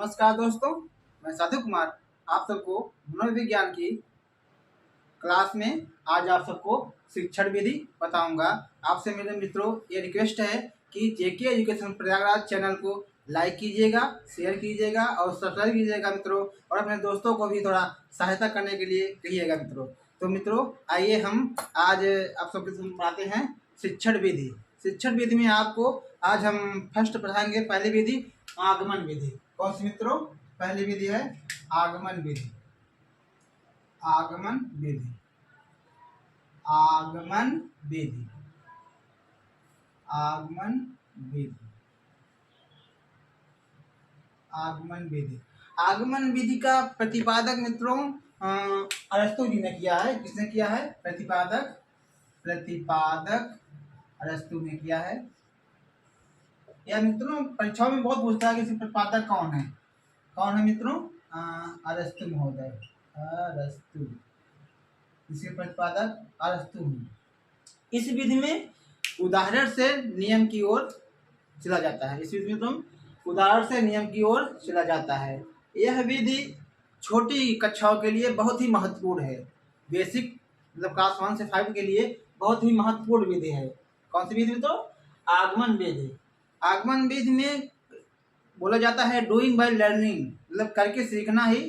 नमस्कार दोस्तों, मैं साधु कुमार आप सबको मनोविज्ञान की क्लास में आज आप सबको शिक्षण विधि बताऊंगा। आपसे मेरे मित्रों ये रिक्वेस्ट है कि जेके एजुकेशन प्रयागराज चैनल को लाइक कीजिएगा, शेयर कीजिएगा और सब्सक्राइब कीजिएगा मित्रों, और अपने दोस्तों को भी थोड़ा सहायता करने के लिए कहिएगा मित्रों। तो मित्रों आइए हम आज आप सबके पढ़ाते हैं शिक्षण विधि। शिक्षण विधि में आपको आज हम फर्स्ट पढ़ाएंगे पहली विधि आगमन विधि। कौन सी मित्रों? पहली विधि है आगमन विधि। आगमन विधि, आगमन विधि, आगमन विधि, आगमन विधि। आगमन विधि का प्रतिपादक मित्रों अरस्तु जी ने किया है। किसने किया है? प्रतिपादक अरस्तु ने किया है। यह मित्रों परीक्षाओं में बहुत पूछता है कि इसके प्रतिपादक कौन है। कौन है मित्रों? अरस्तु महोदय, अरस्तु। इसके प्रतिपादक अरस्तु हैं। इस विधि में उदाहरण से नियम की ओर चला जाता है। इस विधि में तुम उदाहरण से नियम की ओर चला जाता है। यह विधि छोटी कक्षाओं के लिए बहुत ही महत्वपूर्ण है। बेसिक मतलब क्लास 1 से 5 के लिए बहुत ही महत्वपूर्ण विधि है। कौन सी विधि? तो आगमन विधि। आगमन विधि में बोला जाता है डूइंग बाय लर्निंग, मतलब करके सीखना ही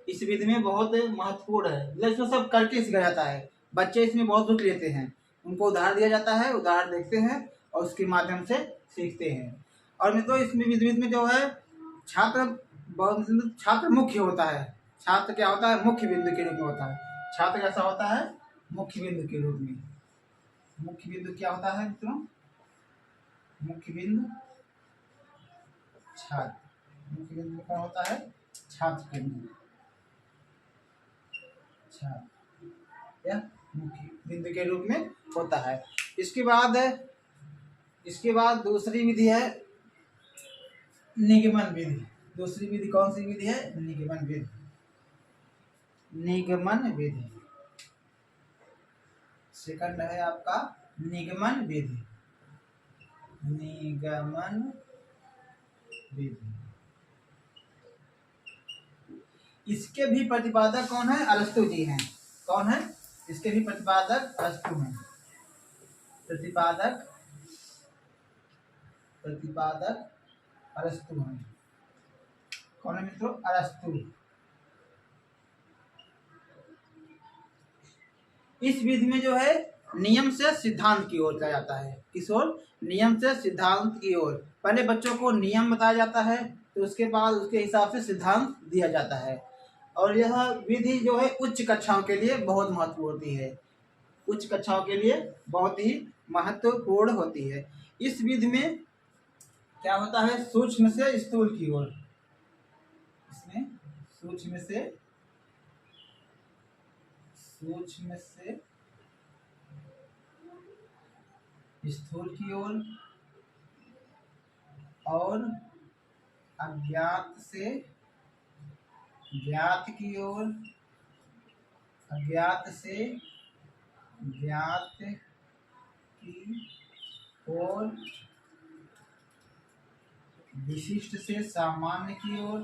इस विधि में बहुत महत्वपूर्ण है। मतलब इसमें सब करके सीखा जाता है। बच्चे इसमें बहुत रुचि लेते हैं। उनको उदाहरण दिया जाता है, उदाहरण देखते हैं और उसके माध्यम से सीखते हैं। और मित्रों इसमें विधि में जो है छात्र मुख्य होता है। छात्र क्या होता है? मुख्य बिंदु के रूप में होता है। छात्र कैसा होता है? मुख्य बिंदु के रूप में। मुख्य बिंदु क्या होता है मित्रों? मुख्य बिंदु छात्र। मुख्य बिंदु क्या होता है? छात्र के लिए। यह मुख्य बिंदु के रूप में होता है। इसके बाद दूसरी विधि है निगमन विधि। दूसरी विधि कौन सी विधि है? निगमन विधि। निगमन विधि सेकंड है आपका निगमन विधि। निगमन विधि। इसके भी प्रतिपादक कौन है? अरस्तु जी हैं। कौन है? इसके भी प्रतिपादक अरस्तु हैं। प्रतिपादक अरस्तु हैं। कौन है मित्रों? अरस्तु। इस विधि में जो है नियम से सिद्धांत की ओर चला जाता है। किस ओर? नियम से सिद्धांत की ओर। पहले बच्चों को नियम बताया जाता है, तो उसके बाद उसके हिसाब से सिद्धांत दिया जाता है। और यह विधि जो है उच्च कक्षाओं के लिए बहुत महत्वपूर्ण होती है। उच्च कक्षाओं के लिए बहुत ही महत्वपूर्ण होती है। इस विधि में क्या होता है? सूक्ष्म से स्थूल की ओर। इसमें सूक्ष्म से स्थूल की ओर और अज्ञात से ज्ञात की ओर, अज्ञात से ज्ञात की ओर, विशिष्ट से सामान्य की ओर,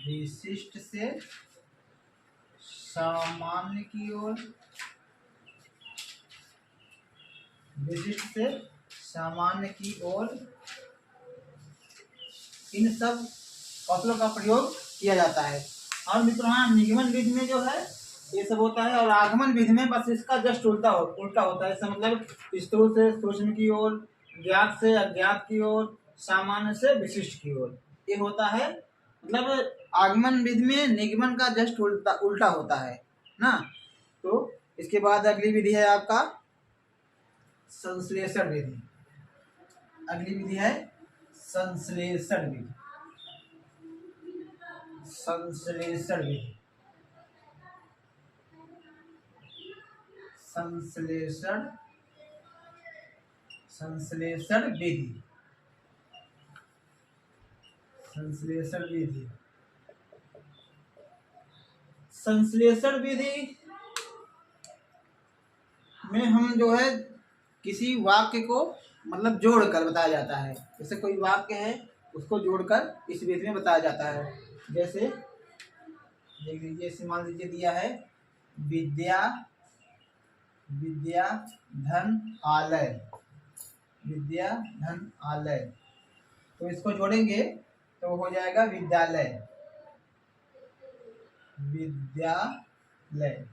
विशिष्ट से सामान्य की ओर, विशिष्ट से सामान्य की ओर, इन सब कौशलों का प्रयोग किया जाता है। और मित्रों निगमन विधि में जो है ये सब होता है, और आगमन विधि में बस इसका जस्ट उल्टा होता है। इसका मतलब स्थूल से सूक्ष्म की ओर, ज्ञात से अज्ञात की ओर, सामान्य से विशिष्ट की ओर, ये होता है। मतलब आगमन विधि में निगमन का जस्ट उल्टा होता है ना। तो इसके बाद अगली विधि है आपका संश्लेषण विधि। अगली विधि है संश्लेषण विधि। संश्लेषण विधि, संश्लेषण विधि, संश्लेषण विधि। संश्लेषण विधि में हम जो है किसी वाक्य को मतलब जोड़कर बताया जाता है। जैसे कोई वाक्य है उसको जोड़कर इस विधि में बताया जाता है। जैसे देख लीजिए, इसे मान लीजिए दिया है विद्या विद्या धन आलय, विद्या धन आलय, तो इसको जोड़ेंगे तो हो जाएगा विद्यालय, विद्यालय।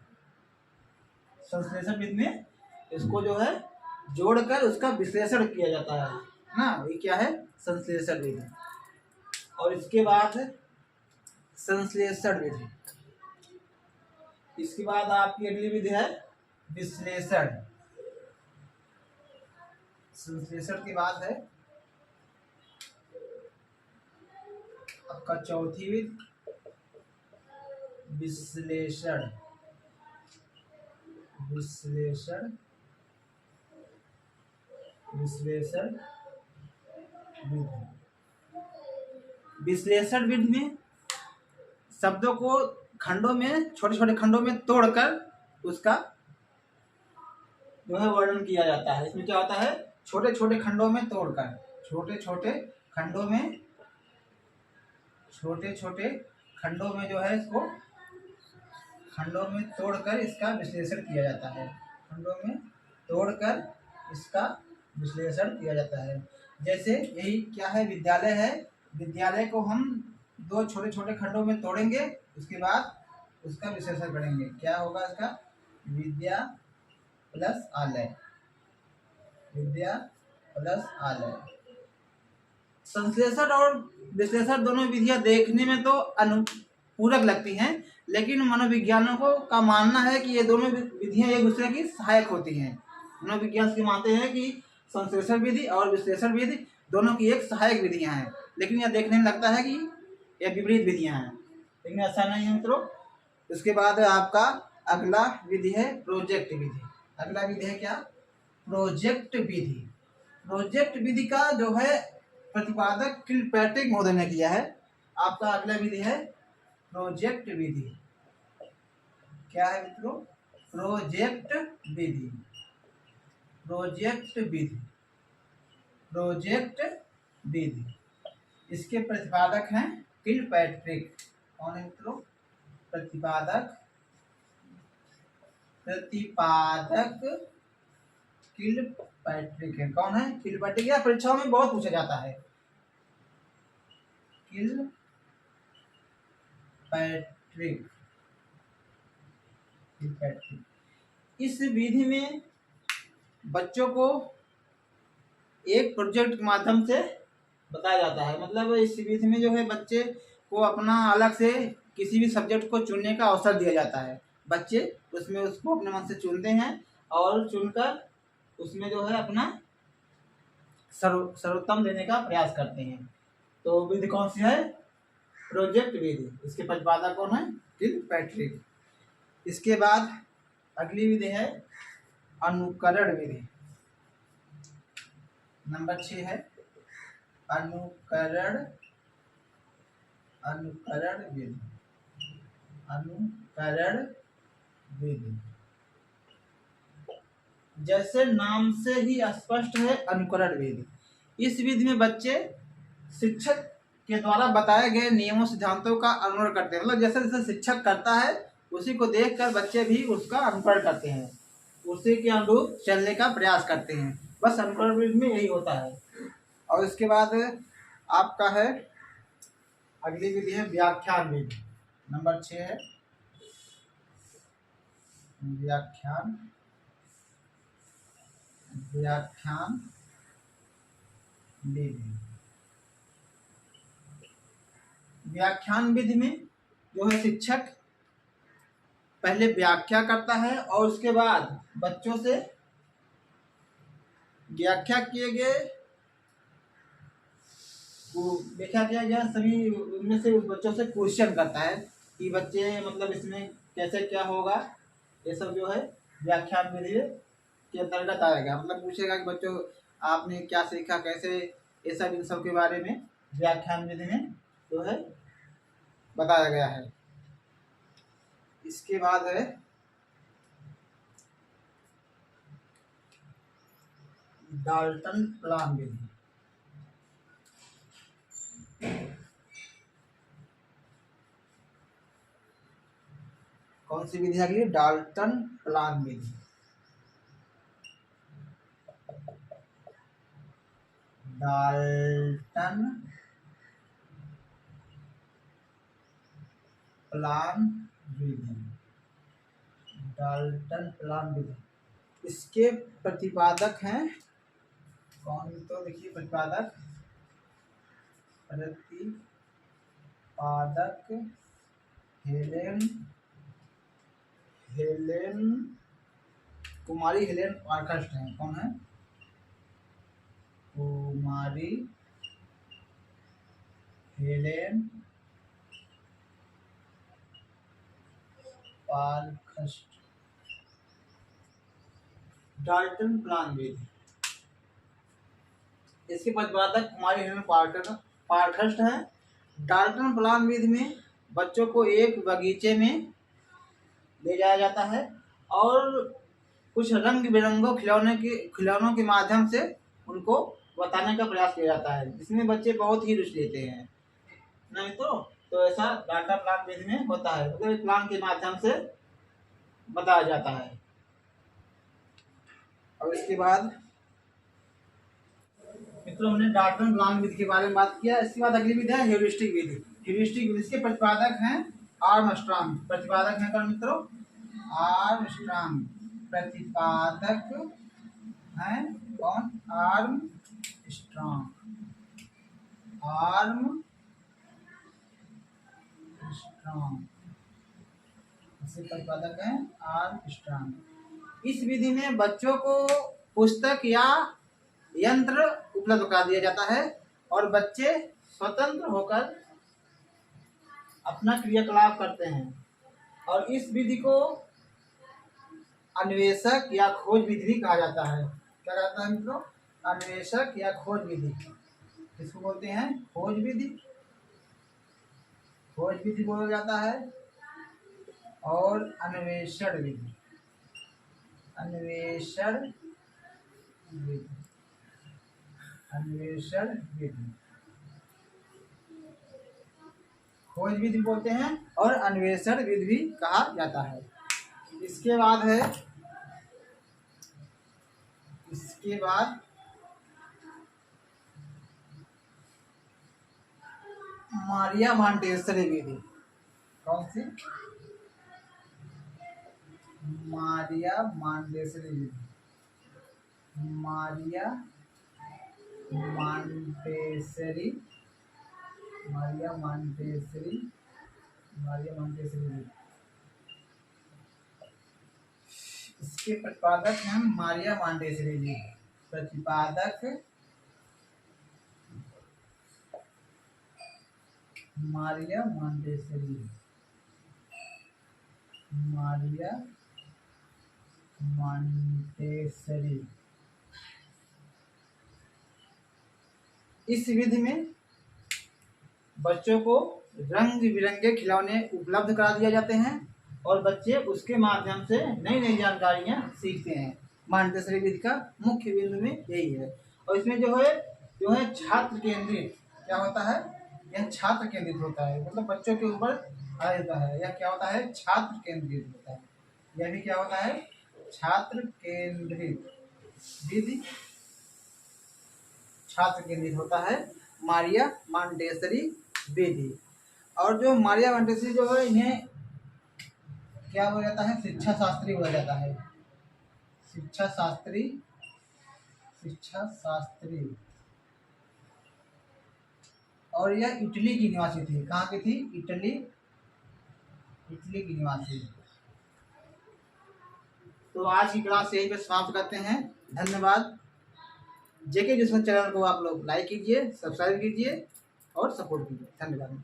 संश्लेषण विधि में इसको जो है जोड़कर उसका विश्लेषण किया जाता है ना, ये क्या है, संश्लेषण विधि। और इसके बाद संश्लेषण विधि, इसके बाद आपकी अगली विधि है विश्लेषण। संश्लेषण के बाद है आपका चौथी विधि विश्लेषण। विश्लेषण विश्लेषण विधि, विश्लेषण विधि में शब्दों को खंडों में, छोटे छोटे खंडों में तोड़कर उसका जो है वर्णन किया जाता है। इसमें क्या होता है, छोटे छोटे खंडों में तोड़कर, छोटे छोटे खंडों में, छोटे छोटे खंडों में जो है इसको खंडों में तोड़कर इसका विश्लेषण किया जाता है, खंडों में तोड़कर इसका विश्लेषण किया जाता है। जैसे यही क्या है, विद्यालय है, विद्यालय को हम दो छोटे छोटे खंडों में तोड़ेंगे, उसके बाद उसका विश्लेषण करेंगे, क्या होगा इसका, विद्या प्लस आलय, विद्या प्लस आलय। संश्लेषण और विश्लेषण दोनों विधियां देखने में तो अनुपूरक लगती हैं, लेकिन मनोविज्ञानकों का मानना है कि ये दोनों विधियां एक दूसरे की सहायक होती हैं। मनोविज्ञान से मानते हैं कि संश्लेषण विधि और विश्लेषण विधि दोनों की एक सहायक विधियां हैं, लेकिन यह देखने में लगता है कि ये विपरीत विधियां हैं, लेकिन ऐसा नहीं है मित्रों। उसके बाद आपका अगला विधि है प्रोजेक्ट विधि। अगला विधि है क्या, प्रोजेक्ट विधि। प्रोजेक्ट विधि का जो है प्रतिपादक किलपैट्रिक महोदय ने किया है। आपका अगला विधि है प्रोजेक्ट विधि। क्या है मित्रों, प्रोजेक्ट विधि, प्रोजेक्ट विधि, प्रोजेक्ट विधि। इसके प्रतिपादक हैं किलपैट्रिक। कौन है मित्रों, प्रतिपादक, प्रतिपादक किलपैट्रिक है। कौन है, किलपैट्रिक। यह परीक्षाओं में बहुत पूछा जाता है, किलपैट्रिक। किलपैट्रिक। इस विधि में बच्चों को एक प्रोजेक्ट के माध्यम से बताया जाता है। मतलब इस विधि में जो है बच्चे को अपना अलग से किसी भी सब्जेक्ट को चुनने का अवसर दिया जाता है। बच्चे उसमें उसको अपने मन से चुनते हैं और चुनकर उसमें जो है अपना सर्वोत्तम देने का प्रयास करते हैं। तो विधि कौन सी है, प्रोजेक्ट विधि। इसके प्रतिपादक कौन है, किलपैट्रिक। इसके बाद अगली विधि है अनुकरण विधि। नंबर 6 है अनुकरण, अनुकरण विधि, अनुकरण विधि। जैसे नाम से ही स्पष्ट है, अनुकरण विधि। इस विधि में बच्चे शिक्षक के द्वारा बताए गए नियमों सिद्धांतों का अनुकरण करते हैं। मतलब जैसे जैसे शिक्षक करता है उसी को देखकर बच्चे भी उसका अनुकरण करते हैं, उसी के अनुरूप चलने का प्रयास करते हैं। बस अनुकरण विधि में यही होता है। और इसके बाद आपका है अगली विधि है व्याख्यान विधि। नंबर 6 है व्याख्यान, व्याख्यान विधि। व्याख्यान विधि में जो है शिक्षक पहले व्याख्या करता है और उसके बाद बच्चों से व्याख्या किए गए, व्याख्या किया गया सभी उनमें से उस बच्चों से क्वेश्चन करता है कि बच्चे मतलब इसमें कैसे क्या होगा। ये सब जो है व्याख्यान विधि के अंतर्गत आएगा। मतलब पूछेगा कि बच्चों आपने क्या सीखा, कैसे, ये सब इन सब के बारे में व्याख्यान विधि में जो है बताया गया है। इसके बाद है डाल्टन प्लान विधि। कौन सी विधि अगली? डाल्टन प्लान विधि। डाल्टन प्लान विधि। डाल्टन प्लान विधि, इसके प्रतिपादक हैं कौन? तो देखिए प्रतिपादक हेलेन हेलेन कुमारी हेलेन पार्खस्ट हैं। कौन है? कुमारी हेलेन पार्खस्ट। डाल्टन प्लान विधि, इसके प्रतिपादक कुमारी हेलेन पार्खस्ट है। डाल्टन प्लान विधि में बच्चों को एक बगीचे में ले जाया जाता है और कुछ रंग बिरंगों खिलौनों के माध्यम से उनको बताने का प्रयास किया जाता है, जिसमें बच्चे बहुत ही रुचि लेते हैं। नहीं तो ऐसा डाल्टन प्लान विधि में होता है, मतलब प्लान के माध्यम से बताया जाता है। और इसके बाद मित्रों हमने डाल्टन प्लान विधि के बारे में बात किया। इसके बाद अगली विधि है ह्यूरिस्टिक विधि। ह्यूरिस्टिक विधि के प्रतिपादक हैं आर्मस्ट्रांग। प्रतिपादक हैं कौन मित्रों? आर्मस्ट्रांग। प्रतिपादक हैं कौन? आर्मस्ट्रांग। इसके प्रतिपादक हैं आर्मस्ट्रांग। इस विधि में बच्चों को पुस्तक या यंत्र उपलब्ध करा दिया जाता है और बच्चे स्वतंत्र होकर अपना क्रियाकलाप करते हैं। और इस विधि को अन्वेषक या खोज विधि भी कहा जाता है। क्या कहता है मित्रों? अन्वेषक या खोज विधि। इसको बोलते हैं खोज विधि। खोज विधि बोला जाता है। और अन्वेषण विधि। अन्वेषण विधि। अन्वेषण विधि, खोज विधि बोलते हैं और अन्वेषण विधि भी कहा जाता है। इसके बाद मारिया मॉन्टेसरी विधि। कौन सी? मारिया मॉन्टेसरी विधि। मारिया मॉन्टेसरी विधि, इसके प्रतिपादक हैं मारिया मॉन्टेसरी जी। प्रतिपादक मारिया मॉन्टेसरी। इस विधि में बच्चों को रंग बिरंगे खिलौने उपलब्ध करा दिए जाते हैं और बच्चे उसके माध्यम से नई नई जानकारियां सीखते हैं। मॉन्टेसरी विधि का मुख्य बिंदु में यही है। और इसमें जो है छात्र केंद्रित क्या होता है? यह छात्र केंद्रित होता है, मतलब बच्चों के ऊपर आ जाता है। यह क्या होता है? छात्र केंद्रित होता है। यह भी क्या होता है? छात्र केंद्रित विधि। छात्र केंद्रित होता है मारिया मॉन्टेसरी विधि। और जो मारिया मॉन्टेसरी जो है, इन्हें क्या बोला जाता है? शिक्षा शास्त्री बोला जाता है। शिक्षा शास्त्री। और यह इटली की निवासी थी। कहाँ की थी? इटली की निवासी। तो आज की क्लास यहीं पे समाप्त करते हैं। धन्यवाद। जेके जिसमें चैनल को आप लोग लाइक कीजिए, सब्सक्राइब कीजिए और सपोर्ट कीजिए। धन्यवाद।